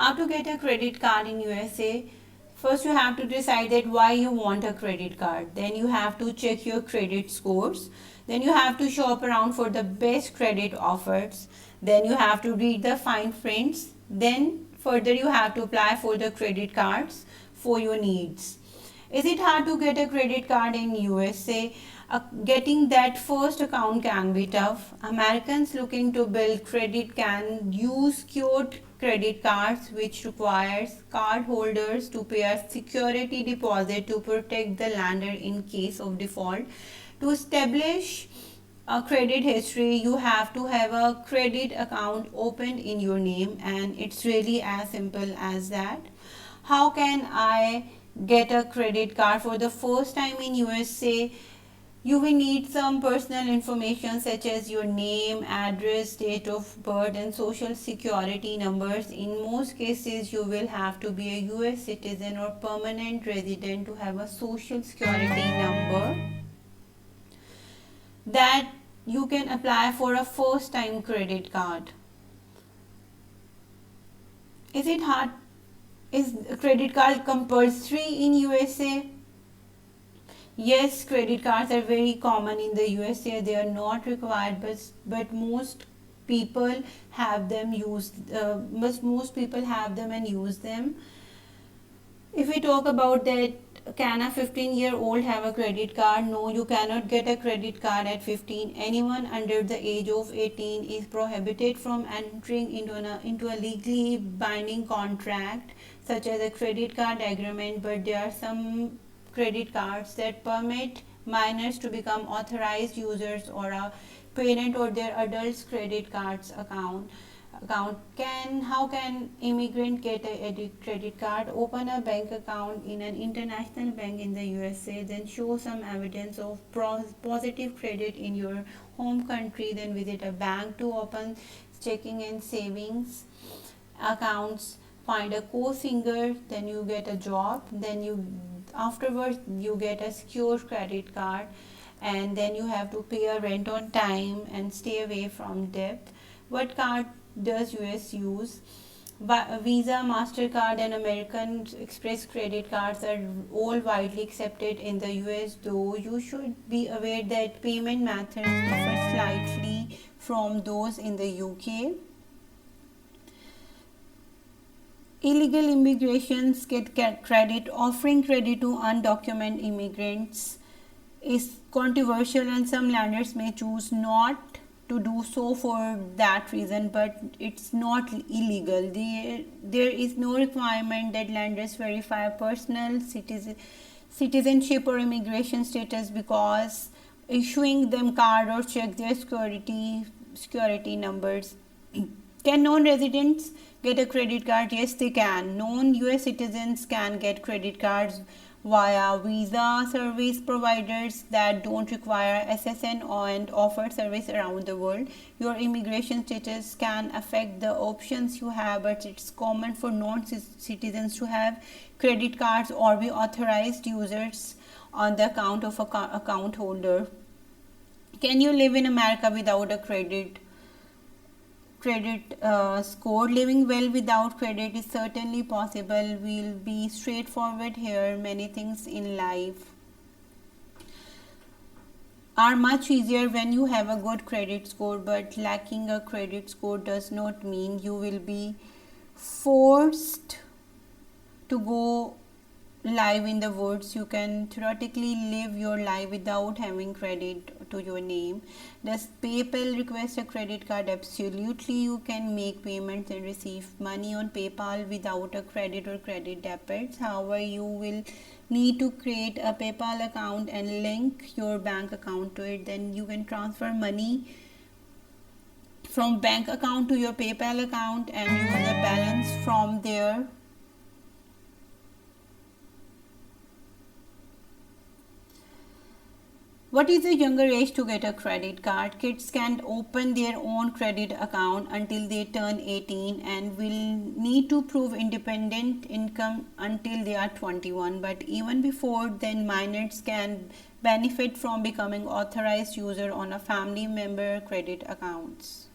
How to get a credit card in USA? First, you have to decide that why you want a credit card. Then you have to check your credit scores. Then you have to shop around for the best credit offers. Then you have to read the fine prints. Then further you have to apply for the credit cards for your needs. Is it hard to get a credit card in USA? Getting that first account can be tough. Americans looking to build credit can use secured credit cards, which requires cardholders to pay a security deposit to protect the lender in case of default. To establish a credit history, you have to have a credit account opened in your name, and it's really as simple as that. How can I get a credit card for the first time in USA? You will need some personal information such as your name, address, date of birth, and social security numbers. In most cases, you will have to be a US citizen or permanent resident to have a social security number that you can apply for a first time credit card. Is it hard? Is a credit card compulsory in USA? Yes, credit cards are very common in the USA. They are not required, but most people have them used. Most people have them and use them. If we talk about that, can a 15-year-old have a credit card? No, you cannot get a credit card at 15. Anyone under the age of 18 is prohibited from entering into a legally binding contract such as a credit card agreement, but there are some credit cards that permit minors to become authorized users or a parent or their adult's credit cards account. How can immigrant get a credit card? Open a bank account in an international bank in the USA, then show some evidence of positive credit in your home country, then visit a bank to open checking and savings accounts. Find a co-singer, then you get a job, then afterwards you get a secure credit card, and then you have to pay a rent on time and stay away from debt. What card does US use? Visa, MasterCard, and American Express credit cards are all widely accepted in the US, though you should be aware that payment methods differ slightly from those in the UK. Illegal immigrants get credit. Offering credit to undocumented immigrants is controversial, and some lenders may choose not to do so for that reason, but it's not illegal. There is no requirement that lenders verify personal citizenship or immigration status because issuing them card or check their security numbers. Can non-residents get a credit card? Yes, they can. Non-US citizens can get credit cards via visa service providers that don't require SSN and offer service around the world. Your immigration status can affect the options you have, but it's common for non-citizens to have credit cards or be authorized users on the account of account holder. Can you live in America without a credit score? Living well without credit is certainly possible. We'll be straightforward here. Many things in life are much easier when you have a good credit score, but lacking a credit score does not mean you will be forced to go live in the woods. You can theoretically live your life without having credit to your name. Does PayPal request a credit card? Absolutely. You can make payments and receive money on PayPal without a credit or credit debits. However, you will need to create a PayPal account and link your bank account to it. Then you can transfer money from bank account to your PayPal account and use the balance from there. What is the younger age to get a credit card? Kids can open their own credit account until they turn 18 and will need to prove independent income until they are 21. But even before then, minors can benefit from becoming authorized user on a family member credit accounts.